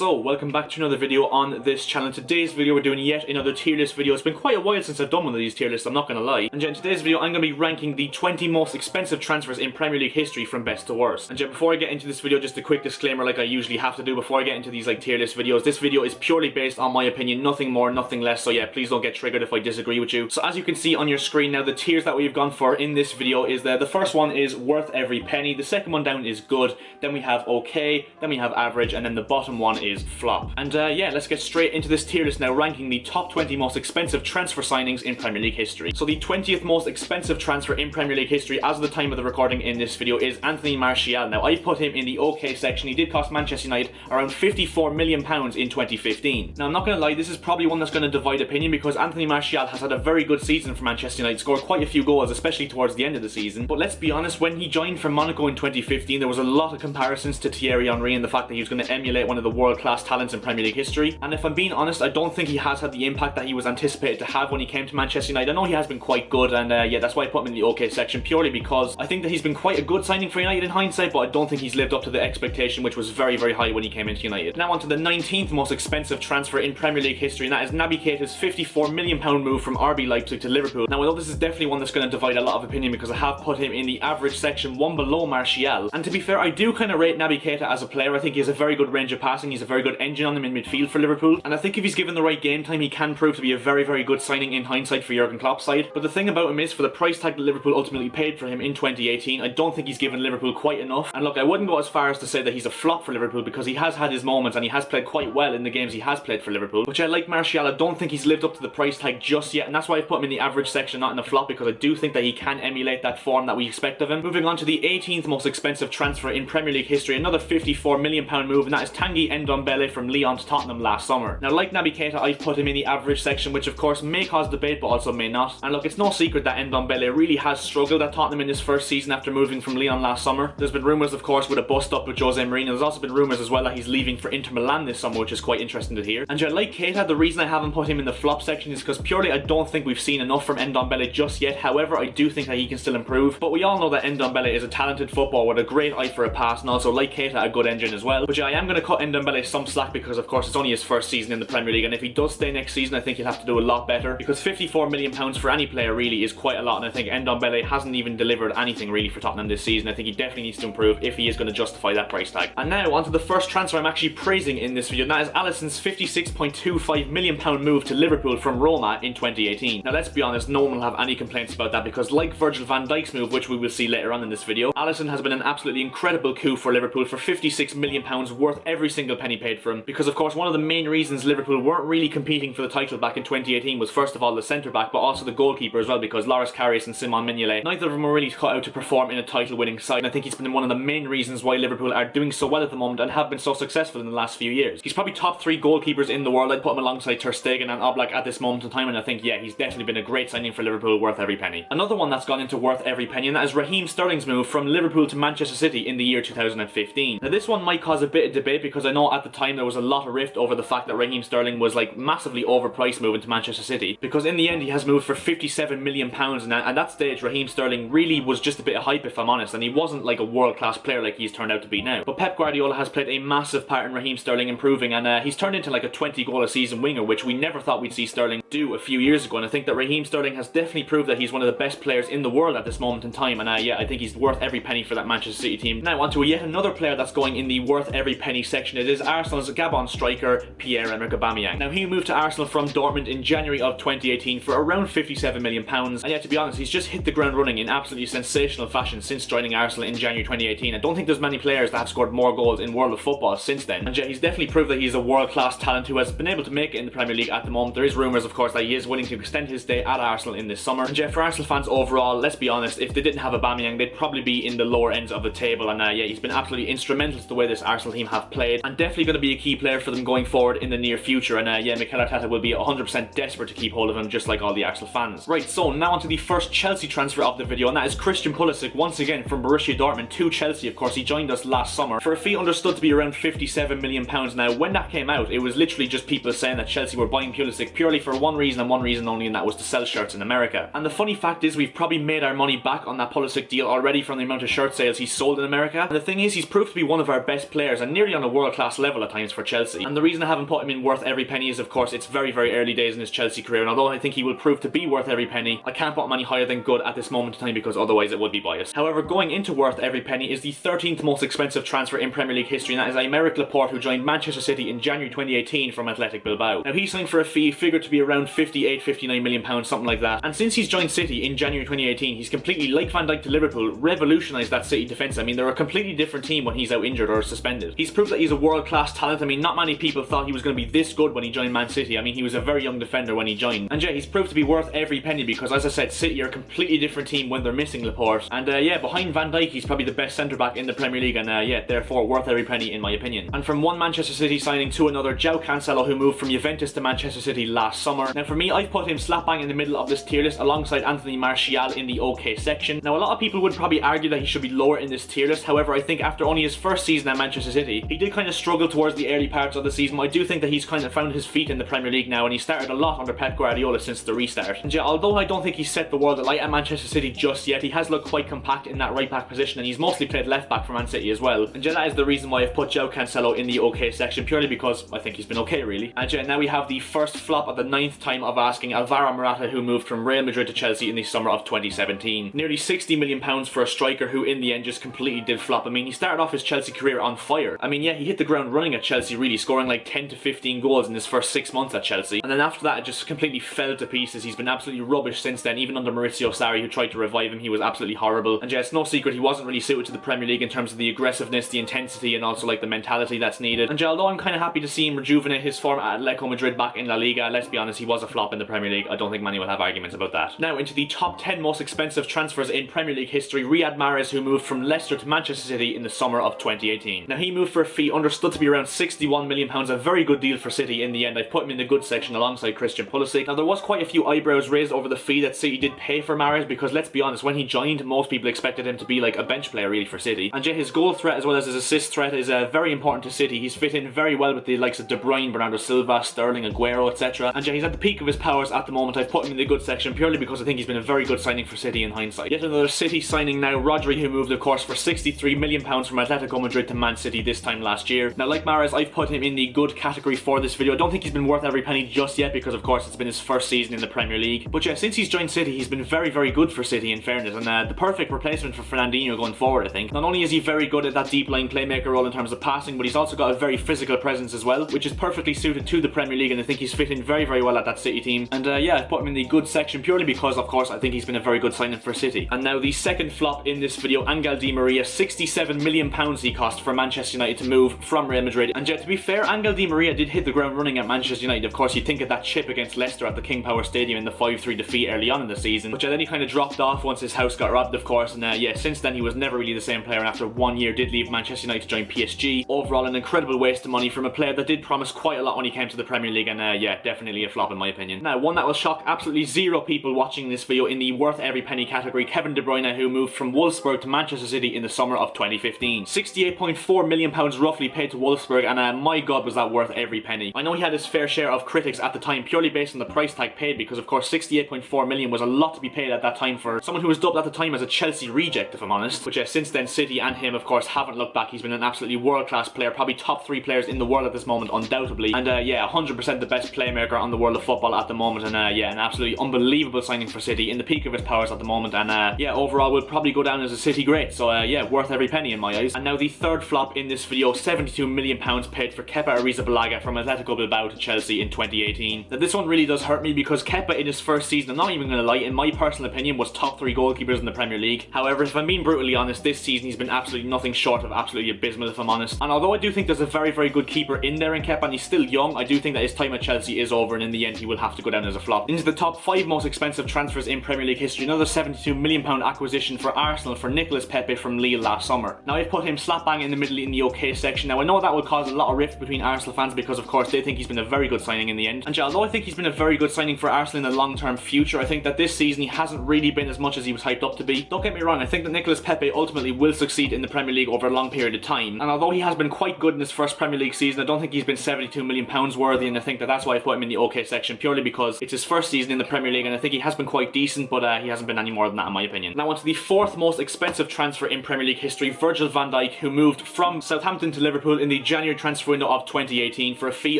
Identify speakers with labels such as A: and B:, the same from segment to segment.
A: So, welcome back to another video on this channel. In today's video we're doing yet another tier list video. It's been quite a while since I've done one of these tier lists, I'm not going to lie. And in today's video I'm going to be ranking the 20 most expensive transfers in Premier League history from best to worst. And before I get into this video, just a quick disclaimer like I usually have to do before I get into these tier list videos. This video is purely based on my opinion, nothing more, nothing less, so yeah, please don't get triggered if I disagree with you. So as you can see on your screen now, the tiers that we've gone for in this video is the first one is worth every penny, the second one down is good, then we have okay, then we have average, and then the bottom one is flop. And yeah, let's get straight into this tier list now, ranking the top 20 most expensive transfer signings in Premier League history. So the 20th most expensive transfer in Premier League history as of the time of the recording in this video is Anthony Martial. Now I've put him in the okay section. He did cost Manchester United around £54 million in 2015. Now I'm not going to lie, this is probably one that's going to divide opinion because Anthony Martial has had a very good season for Manchester United, scored quite a few goals, especially towards the end of the season. But let's be honest, when he joined from Monaco in 2015, there was a lot of comparisons to Thierry Henry and the fact that he was going to emulate one of the world-class talents in Premier League history. And if I'm being honest, I don't think he has had the impact that he was anticipated to have when he came to Manchester United. I know he has been quite good, and yeah, that's why I put him in the okay section, purely because I think that he's been quite a good signing for United in hindsight, but I don't think he's lived up to the expectation, which was very, very high when he came into United. Now on to the 19th most expensive transfer in Premier League history, and that is Navigator's £54 million move from RB Leipzig to Liverpool. Now although this is definitely one that's going to divide a lot of opinion because I have put him in the average section, one below Martial. And to be fair, I do kind of rate Navigator as a player. I think he has a very good range of passing, he's a very good engine on him in midfield for Liverpool, and I think if he's given the right game time he can prove to be a very, very good signing in hindsight for Jurgen Klopp's side. But the thing about him is, for the price tag that Liverpool ultimately paid for him in 2018, I don't think he's given Liverpool quite enough. And look, I wouldn't go as far as to say that he's a flop for Liverpool because he has had his moments and he has played quite well in the games he has played for Liverpool, which I like Martial. I don't think he's lived up to the price tag just yet, and that's why I've put him in the average section, not in the flop, because I do think that he can emulate that form that we expect of him. Moving on to the 18th most expensive transfer in Premier League history, another £54 million move, and that is Tanguy Ndombele from Lyon to Tottenham last summer. Now like Navigator, I've put him in the average section, which of course may cause debate but also may not. And look, it's no secret that Ndombele really has struggled at Tottenham in his first season after moving from Lyon last summer. There's been rumours of course with a bust up with Jose Mourinho. There's also been rumours as well that he's leaving for Inter Milan this summer, which is quite interesting to hear. And yeah, like Keita, the reason I haven't put him in the flop section is because purely I don't think we've seen enough from Ndombele just yet. However, I do think that he can still improve. But we all know that Ndombele is a talented footballer with a great eye for a pass, and also like Keita, a good engine as well. But yeah, I am going to cut Ndombele some slack because of course it's only his first season in the Premier League, and if he does stay next season I think he'll have to do a lot better, because £54 million for any player really is quite a lot, and I think Ndombele hasn't even delivered anything really for Tottenham this season. I think he definitely needs to improve if he is going to justify that price tag. And now on to the first transfer I'm actually praising in this video, and that is Alisson's £56.25 million move to Liverpool from Roma in 2018. Now let's be honest, no one will have any complaints about that, because like Virgil van Dijk's move, which we will see later on in this video, Alisson has been an absolutely incredible coup for Liverpool for £56 million, worth every single penny paid for him, because of course one of the main reasons Liverpool weren't really competing for the title back in 2018 was first of all the centre back, but also the goalkeeper as well, because Loris Karius and Simon Mignolet, neither of them were really cut out to perform in a title winning side, and I think he's been one of the main reasons why Liverpool are doing so well at the moment and have been so successful in the last few years. He's probably top 3 goalkeepers in the world. I'd put him alongside Ter Stegen and Oblak at this moment in time, and I think yeah, he's definitely been a great signing for Liverpool, worth every penny. Another one that's gone into worth every penny, and that is Raheem Sterling's move from Liverpool to Manchester City in the year 2015. Now this one might cause a bit of debate because I know at the time there was a lot of rift over the fact that Raheem Sterling was like massively overpriced moving to Manchester City, because in the end he has moved for £57 million, and at that stage Raheem Sterling really was just a bit of hype if I'm honest, and he wasn't like a world-class player like he's turned out to be now. But Pep Guardiola has played a massive part in Raheem Sterling improving, and he's turned into like a 20 goal a season winger, which we never thought we'd see Sterling do a few years ago, and I think that Raheem Sterling has definitely proved that he's one of the best players in the world at this moment in time, and yeah, I think he's worth every penny for that Manchester City team. Now onto yet another player that's going in the worth every penny section. It is Arsenal's Gabon striker Pierre-Emerick Aubameyang. Now he moved to Arsenal from Dortmund in January of 2018 for around £57 million, and yet to be honest he's just hit the ground running in absolutely sensational fashion since joining Arsenal in January 2018. I don't think there's many players that have scored more goals in world of football since then, and yeah, he's definitely proved that he's a world-class talent who has been able to make it in the Premier League at the moment. There is rumours of course that he is willing to extend his stay at Arsenal in this summer, and yeah, for Arsenal fans overall, let's be honest, if they didn't have Aubameyang they'd probably be in the lower ends of the table, and yeah, he's been absolutely instrumental to the way this Arsenal team have played, and definitely going to be a key player for them going forward in the near future, and yeah, Mikel Arteta will be 100% desperate to keep hold of him, just like all the Arsenal fans. Right, so now onto the first Chelsea transfer of the video, and that is Christian Pulisic once again from Borussia Dortmund to Chelsea. Of course he joined us last summer for a fee understood to be around £57 million. Now when that came out it was literally just people saying that Chelsea were buying Pulisic purely for £1 one reason and one reason only, and that was to sell shirts in America. And the funny fact is we've probably made our money back on that Pulisic deal already from the amount of shirt sales he's sold in America. And the thing is, he's proved to be one of our best players and nearly on a world-class level at times for Chelsea. And the reason I haven't put him in worth every penny is, of course, it's very, very early days in his Chelsea career, and although I think he will prove to be worth every penny, I can't put him any higher than good at this moment in time because otherwise it would be biased. However, going into worth every penny is the 13th most expensive transfer in Premier League history, and that is Aymeric Laporte, who joined Manchester City in January 2018 from Athletic Bilbao. Now, he signed for a fee figured to be around £59 million, something like that, and since he's joined City in January 2018, he's completely, like Van Dijk to Liverpool, revolutionised that City defence. I mean, they're a completely different team when he's out injured or suspended. He's proved that he's a world-class talent. I mean, not many people thought he was going to be this good when he joined Man City. I mean, he was a very young defender when he joined. And yeah, he's proved to be worth every penny because, as I said, City are a completely different team when they're missing Laporte. And yeah, behind Van Dijk, he's probably the best centre-back in the Premier League, and yeah, therefore worth every penny in my opinion. And from one Manchester City signing to another, João Cancelo, who moved from Juventus to Manchester City last summer. Now for me, I've put him slap bang in the middle of this tier list alongside Anthony Martial in the OK section. Now a lot of people would probably argue that he should be lower in this tier list. However, I think after only his first season at Manchester City, he did kind of struggle towards the early parts of the season. I do think that he's kind of found his feet in the Premier League now, and he started a lot under Pep Guardiola since the restart. And yeah, although I don't think he's set the world alight at Manchester City just yet, he has looked quite compact in that right back position, and he's mostly played left back for Man City as well. And yeah, that is the reason why I've put João Cancelo in the OK section, purely because I think he's been okay really. And yeah, now we have the first flop at the 9th time of asking, Alvaro Morata, who moved from Real Madrid to Chelsea in the summer of 2017. Nearly £60 million for a striker who in the end just completely did flop. I mean, he started off his Chelsea career on fire. I mean, yeah, he hit the ground running at Chelsea really, scoring like 10 to 15 goals in his first 6 months at Chelsea. And then after that, it just completely fell to pieces. He's been absolutely rubbish since then, even under Maurizio Sarri, who tried to revive him. He was absolutely horrible. And yeah, it's no secret he wasn't really suited to the Premier League in terms of the aggressiveness, the intensity, and also like the mentality that's needed. And yeah, although I'm kind of happy to see him rejuvenate his form at Atletico Madrid back in La Liga, let's be honest, he was a flop in the Premier League. I don't think many will have arguments about that. Now into the top 10 most expensive transfers in Premier League history, Riyad Mahrez, who moved from Leicester to Manchester City in the summer of 2018. Now he moved for a fee understood to be around £61 million, a very good deal for City in the end. I've put him in the good section alongside Christian Pulisic. Now there was quite a few eyebrows raised over the fee that City did pay for Mahrez, because let's be honest, when he joined, most people expected him to be like a bench player really for City. And yeah, his goal threat as well as his assist threat is very important to City. He's fit in very well with the likes of De Bruyne, Bernardo Silva, Sterling, Aguero, etc. And yeah, he's at the peak of his powers at the moment. I've put him in the good section purely because I think he's been a very good signing for City in hindsight. Yet another City signing now, Rodri, who moved of course for £63 million from Atletico Madrid to Man City this time last year. Now like Mahrez, I've put him in the good category for this video. I don't think he's been worth every penny just yet because of course it's been his first season in the Premier League. But yeah, since he's joined City, he's been very, very good for City in fairness, and the perfect replacement for Fernandinho going forward, I think. Not only is he very good at that deep line playmaker role in terms of passing, but he's also got a very physical presence as well, which is perfectly suited to the Premier League, and I think he's fit in very, very well at that City team. And yeah, I've put him in the good section purely because of course I think he's been a very good signing for City. And now the second flop in this video, Angel Di Maria, £67 million he cost for Manchester United to move from Real Madrid. And yeah, to be fair, Angel Di Maria did hit the ground running at Manchester United. Of course, you think of that chip against Leicester at the King Power Stadium in the 5-3 defeat early on in the season, but yeah, then he kind of dropped off once his house got robbed, of course. And yeah, since then he was never really the same player, and after 1 year did leave Manchester United to join PSG. Overall, an incredible waste of money from a player that did promise quite a lot when he came to the Premier League, and yeah, definitely a flop in my opinion. Now, one that will shock absolutely zero people watching this video in the worth every penny category, Kevin De Bruyne, who moved from Wolfsburg to Manchester City in the summer of 2015. £68.4 million roughly paid to Wolfsburg, and my god was that worth every penny. I know he had his fair share of critics at the time purely based on the price tag paid, because of course 68.4 million was a lot to be paid at that time for someone who was dubbed at the time as a Chelsea reject, if I'm honest. But yeah, since then City and him of course haven't looked back. He's been an absolutely world-class player, probably top 3 players in the world at this moment undoubtedly, and yeah, 100% the best playmaker on the world of football at the moment, and yeah, an absolutely unbelievable signing for City in the peak of his powers at the moment, and yeah, overall will probably go down as a City great, so yeah, worth every penny in my eyes. And now the third flop in this video, £72 million paid for Kepa Arrizabalaga from Atletico Bilbao to Chelsea in 2018. Now this one really does hurt me because Kepa in his first season, I'm not even going to lie, in my personal opinion was top 3 goalkeepers in the Premier League. However, if I'm being brutally honest, this season he's been absolutely nothing short of absolutely abysmal, if I'm honest. And although I do think there's a very, very good keeper in there in Kepa and he's still young, I do think that his time at Chelsea is over, and in the end he will have to go down as a flop. Into the top 5 most expensive transfers in Premier League history, another £72 million acquisition for Arsenal for Nicolas Pepe from Lille last summer. Now I've put him slap bang in the middle in the OK section. Now I know that will cause a lot of rift between Arsenal fans because of course they think he's been a very good signing in the end. And yeah, although I think he's been a very good signing for Arsenal in the long-term future, I think that this season he hasn't really been as much as he was hyped up to be. Don't get me wrong, I think that Nicolas Pepe ultimately will succeed in the Premier League over a long period of time. And although he has been quite good in his first Premier League season, I don't think he's been £72 million worthy, and I think that that's why I put him in the OK section section, purely because it's his first season in the Premier League and I think he has been quite decent, but he hasn't been any more than that in my opinion. Now on to the fourth most expensive transfer in Premier League history, Virgil van Dijk, who moved from Southampton to Liverpool in the January transfer window of 2018 for a fee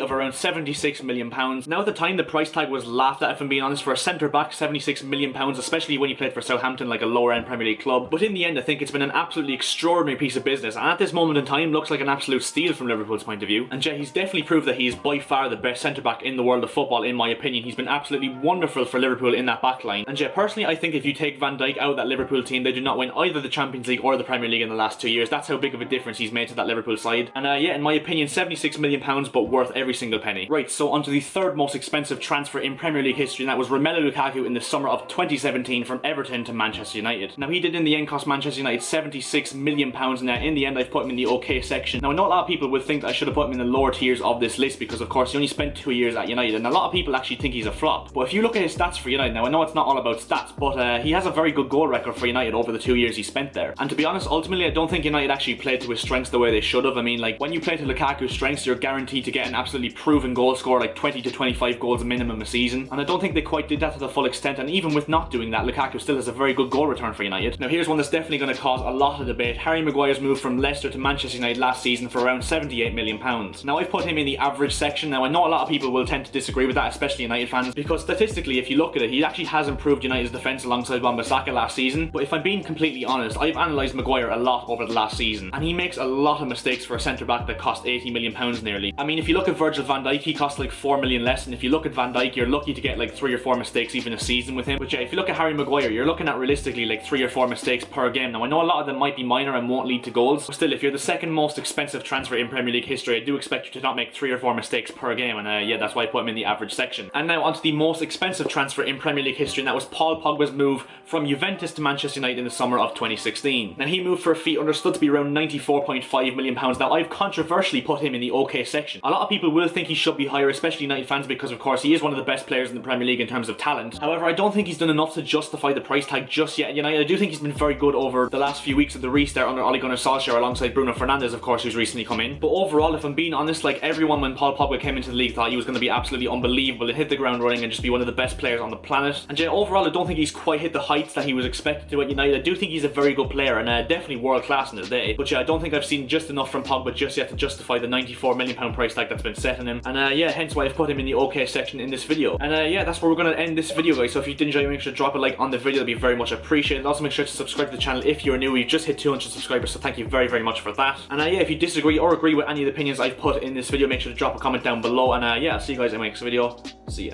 A: of around £76 million. Now at the time the price tag was laughed at, if I'm being honest, for a centre back. £76 million, especially when he played for Southampton, like a lower end Premier League club. But in the end I think it's been an absolutely extraordinary piece of business, and at this moment in time looks like an absolute steal from Liverpool's point of view. And yeah, he's definitely proved that he is by far the best centre back in the world of football in my opinion. He's been absolutely wonderful for Liverpool in that back line. And yeah, personally I think if you take Van Dijk out of that Liverpool team, they do not win either the Champions League or the Premier League in the last 2 years. That's how big of a difference he's made to that Liverpool side. And yeah, in my opinion, £76 million, but worth every single penny. Right, so on to the third most expensive transfer in Premier League history, and that was Romelu Lukaku in the summer of 2017 from Everton to Manchester United. Now he did in the end cost Manchester United £76 million, and in the end I've put him in the okay section. Now I know a lot of people would think that I should have put him in the lower tiers of this list because of course he only spent 2 years at United, and a lot of people actually think he's a flop. But if you look at his stats for United, now I know it's not all about stats, but he has a very good goal record for United over the 2 years he spent there. And to be honest, ultimately I don't think United actually played to his strengths the way they should have. I mean, like, when you play to Lukaku's strengths, you're guaranteed to get an absolutely proven goal scorer, like 20 to 25 goals minimum a season, and I don't think they quite did that to the full extent. And even with not doing that, Lukaku still has a very good goal return for United. Now here's one that's definitely going to cause a lot of debate. Harry Maguire's move from Leicester to Manchester United last season for around £78 million. Now I've put him in the average section. Now I know a lot of people will tend to disagree with that, especially United fans, because statistically if you look at it, he actually has improved United's defence alongside Wan-Bissaka last season. But if I'm being completely honest, I've analysed Maguire a lot over the last season, and he makes a lot of mistakes for a centre-back that cost £80 million nearly. I mean, if you look at Virgil van Dijk, he costs like £4 million less, and if you look at Van Dijk, you're lucky to get like 3 or 4 mistakes even a season with him. But yeah, if you look at Harry Maguire, you're looking at realistically like 3 or 4 mistakes per game. Now I know a lot of them might be minor and won't lead to goals, but still, if you're the second most expensive transfer in Premier League history, I do expect you to not make 3 or 4 mistakes per game, and yeah, that's why I put him in the average section. And now onto the most expensive transfer in Premier League history, and that was Paul Pogba's move from Juventus to Manchester United in the summer of 2016. Now he moved for a fee understood to be around £94.5 million. Now I've controversially put him in the okay section. A lot of people will think he should be higher, especially United fans, because of course he is one of the best players in the Premier League in terms of talent. However, I don't think he's done enough to justify the price tag just yet at United. I do think he's been very good over the last few weeks of the restart under Ole Gunnar Solskjaer alongside Bruno Fernandes, of course, who's recently come in. But overall, if I'm being honest, like, everyone when Paul Pogba came into the league thought he was going to be absolutely unbelievable and hit the ground running and just be one of the best players on the planet. And yeah, overall I don't think he's quite hit the heights that he was expected to at United. I do think he's a very good player and definitely world class in his day. But yeah, I don't think I've seen just enough from Pogba just yet to justify the £94 million price tag that's been set on him. And yeah, hence why I've put him in the okay section in this video. And yeah, that's where we're going to end this video, guys. So if you did enjoy, make sure to drop a like on the video. That'd be very much appreciated. Also make sure to subscribe to the channel if you're new. We've just hit 200 subscribers, so thank you very, very much for that. And yeah, if you disagree or agree with any of the opinions I've put in this video, make sure to drop a comment down below. And yeah, I'll see you guys in my next video. See ya.